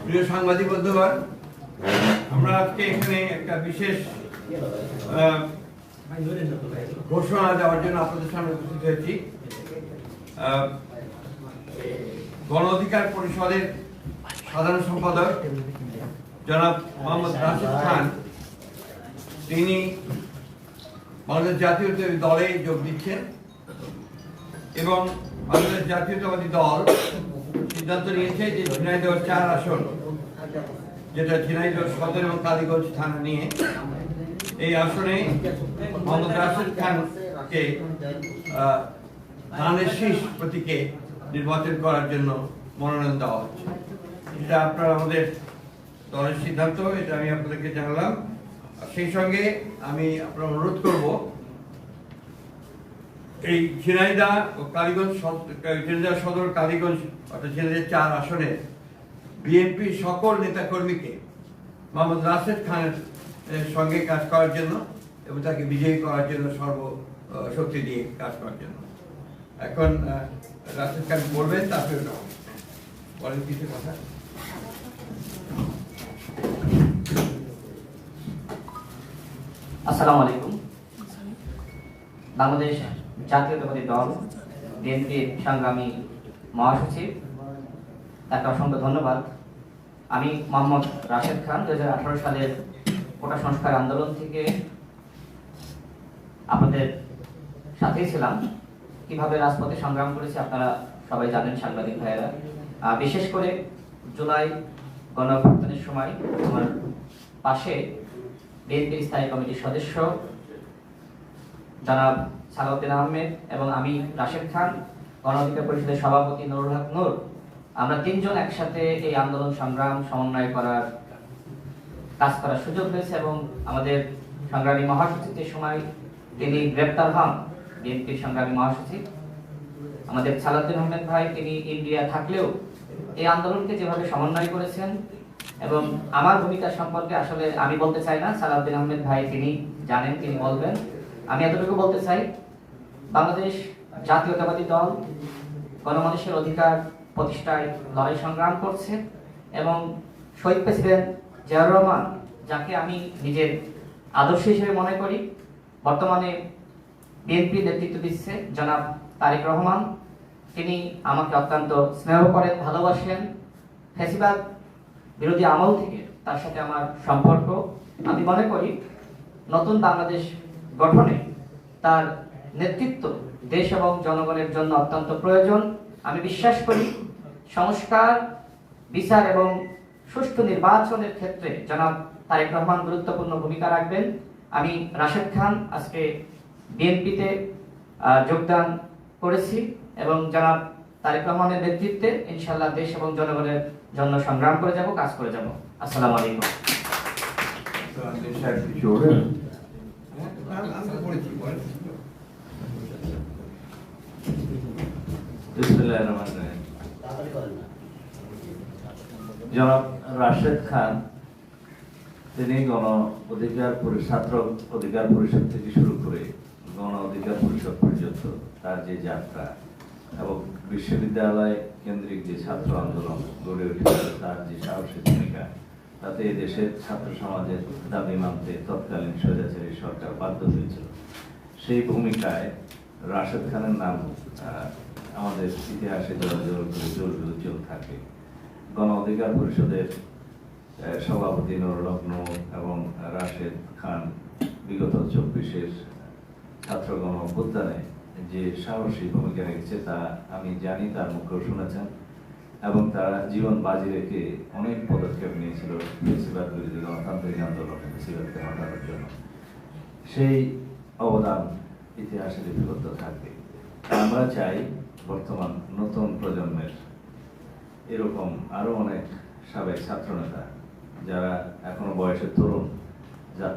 প্রিয় সাংবাদিক বন্ধুগণ, আমরা আজকে এখানে একটা বিশেষ ঘোষণা দেওয়ার জন্য আপনাদের সামনে উপস্থিত হয়েছি। গণ অধিকার পরিষদের সাধারণ সম্পাদক জনাব মোহাম্মদ রাশেদ খান তিনি বাংলাদেশ জাতীয়তাবাদী দলে যোগ দিচ্ছেন এবং বাংলাদেশ জাতীয়তাবাদী দল সিদ্ধান্ত নিয়েছে যে ঝিনাইদহ 4 আসন, যেটা ঝিনাইদহ সদর এবং কালীগঞ্জ থানা নিয়ে, এই আসনে মোহাম্মদ রাশেদ খানকে ধানের শীষ প্রতীকে নির্বাচন করার জন্য মনোনয়ন দেওয়া হচ্ছে। এটা আপনারা আমাদের দলের সিদ্ধান্ত, এটা আমি আপনাদেরকে জানালাম। সেই সঙ্গে আমি আপনার অনুরোধ করব, এই ঝিনাইদহ ও কালীগঞ্জ, ঝিনাইদহ সদর কালীগঞ্জ অর্থাৎ ঝিনাইদহ 4 আসনে বিএনপির সকল নেতাকর্মীকে মোহাম্মদ রাশেদ খানের সঙ্গে কাজ করার জন্য এবং তাকে বিজয়ী করার জন্য সর্বশক্তি দিয়ে কাজ করার জন্য। এখন রাশেদ খান বলবেন, তারপরে বলেন কিছু কথা। আসসালামু আলাইকুম। বাংলাদেশ জাতীয়তাবাদী দল বিএনপির সংগ্রামী মহাসচিব, তাকে অসংখ্য ধন্যবাদ। আমি মোহাম্মদ রাশেদ খান 2018 সালের কোটা সংস্কার আন্দোলন থেকে আপনাদের সাথেই ছিলাম। কিভাবে রাজপথে সংগ্রাম করেছি আপনারা সবাই জানেন, সাংবাদিক ভাইয়েরা। বিশেষ করে জুলাই গণঅভ্যুত্থানের সময় আমার পাশে বিএনপির স্থায়ী কমিটির সদস্য জনাব সালাউদ্দিন আহমেদ এবং আমি রাশেদ খান, গণ অধিকার পরিষদের সভাপতি নুরুল হক নূর, আমরা 3 জন একসাথে এই আন্দোলন সংগ্রাম সমন্বয় করার কাজ করার সুযোগ হয়েছে। এবং আমাদের সংগ্রামী মহাসচিবের সময় তিনি গ্রেপ্তার হন, বিএনপির সংগ্রামী মহাসচিব আমাদের সালাউদ্দিন আহমেদ ভাই, তিনি ইন্ডিয়া থাকলেও এই আন্দোলনকে যেভাবে সমন্বয় করেছেন, এবং আমার ভূমিকা সম্পর্কে আসলে আমি বলতে চাই না, সালাউদ্দিন আহমেদ ভাই তিনি জানেন, তিনি বলবেন। আমি এতটুকু বলতে চাই, বাংলাদেশ জাতীয়তাবাদী দল গণমানুষের অধিকার প্রতিষ্ঠায় লড়াই সংগ্রাম করছে এবং শহীদ প্রেসিডেন্ট জিয়াউর রহমান, যাকে আমি নিজের আদর্শ হিসেবে মনে করি, বর্তমানে বিএনপি নেতৃত্ব দিচ্ছে জনাব তারেক রহমান, তিনি আমাকে অত্যন্ত স্নেহ করেন, ভালোবাসেন। ফ্যাসিবাদ বিরোধী আমল থেকে তার সাথে আমার সম্পর্ক। আমি মনে করি নতুন বাংলাদেশ গঠনে তার নেতৃত্ব দেশ এবং জনগণের জন্য অত্যন্ত প্রয়োজন। আমি বিশ্বাস করি সংস্কার, বিচার এবং সুষ্ঠু নির্বাচনের ক্ষেত্রে জনাব তারেক রহমান গুরুত্বপূর্ণ ভূমিকা রাখবেন। আমি রাশেদ খান আজকে বিএনপিতে যোগদান করেছি এবং জনাব তারেক রহমানের নেতৃত্বে ইনশাআল্লাহ দেশ এবং জনগণের জন্য সংগ্রাম করে যাব, কাজ করে যাব। আসসালামু আলাইকুম। জনাব রাশেদ খান তিনি গণ অধিকার ছাত্র অধিকার পরিষদ থেকে শুরু করে গণ অধিকার পরিষদ পর্যন্ত তার যে যাত্রা এবং বিশ্ববিদ্যালয় কেন্দ্রিক যে ছাত্র আন্দোলন গড়ে উঠেছিল, তার যে সাহসী ভূমিকা, তাতে দেশের ছাত্র সমাজের দাবি মানতে তৎকালীন স্বৈরাচারী সরকার বাধ্য হয়েছিল। সেই ভূমিকায় রাশেদ খানের নাম আমাদের ইতিহাসে উজ্জ্বল থাকে। গণ অধিকার পরিষদের সভাপতি নুরুল হক নূর এবং রাশেদ খান বিগত 24-এর ছাত্র গণ অভ্যুত্থানে যে সাহসী ভূমিকা রেখেছে তা আমি জানি, তার মুখেও শুনেছেন, এবং তারা জীবন বাজি রেখে অনেক পদক্ষেপ নিয়েছিল ফ্যাসিবাদ বিরোধী গণতান্ত্রিক আন্দোলন ফ্যাসিবাদকে হটানোর জন্য। সেই অবদান ইতিহাসে লিপিবদ্ধ থাকবে। আমরা চাই বর্তমান নতুন প্রজন্মের এরকম আরো অনেক সাবেক ছাত্রনেতা যারা এখনো বয়সে তরুণ,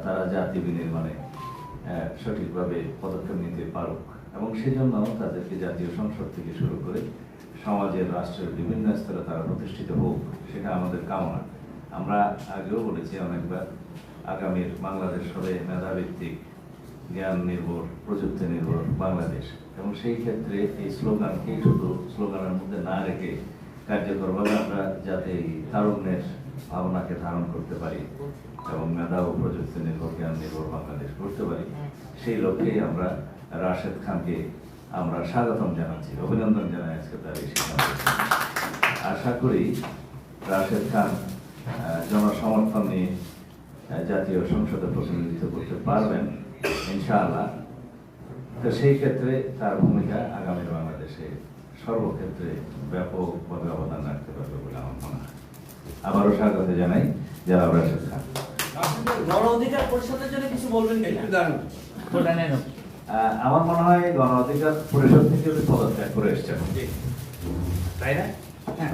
তারা জাতি বিনির্মাণে সঠিকভাবে পদক্ষেপ নিতে পারুক, এবং সেজন্য তাদেরকে জাতীয় সংসদ থেকে শুরু করে সমাজের, রাষ্ট্রের বিভিন্ন স্তরে তারা প্রতিষ্ঠিত হোক, সেটা আমাদের কামনা। আমরা আগেও বলেছি অনেকবার, আগামীর বাংলাদেশ হবে মেধাভিত্তিক, জ্ঞান নির্ভর, প্রযুক্তি নির্ভর বাংলাদেশ, এবং সেই ক্ষেত্রে এই স্লোগানকে শুধু স্লোগানের মধ্যে না রেখে কার্যকরভাবে আমরা যাতে এই তারুণ্যের ভাবনাকে ধারণ করতে পারি এবং মেধা ও প্রযুক্তি নির্ভর জ্ঞান নির্ভর বাংলাদেশ করতে পারি, সেই লক্ষ্যেই আমরা রাশেদ খানকে আমরা স্বাগতম জানাচ্ছি, অভিনন্দন জানাই আজকে তার এই সিদ্ধান্ত। আশা করি রাশেদ খান জনসমর্থন নিয়ে জাতীয় সংসদে প্রতিনিধিত্ব করতে পারবেন ইনশাআল্লাহ। তো সেই ক্ষেত্রে তার ভূমিকা আগামী বাংলাদেশে সর্বক্ষেত্রে ব্যাপকভাবে অবদান রাখতে পারবে বলে আমার মনে হয়। আবারও স্বাগত জানাই জনাব রাশেদ খান। গণ অধিকার পরিষদের জন্য কিছু বলবেন কিনা? একটু দাঁড়ান। আমার মনে হয় গণ অধিকার পরিষদ থেকে উনি পদত্যাগ করে এসছেন, তাই না? হ্যাঁ।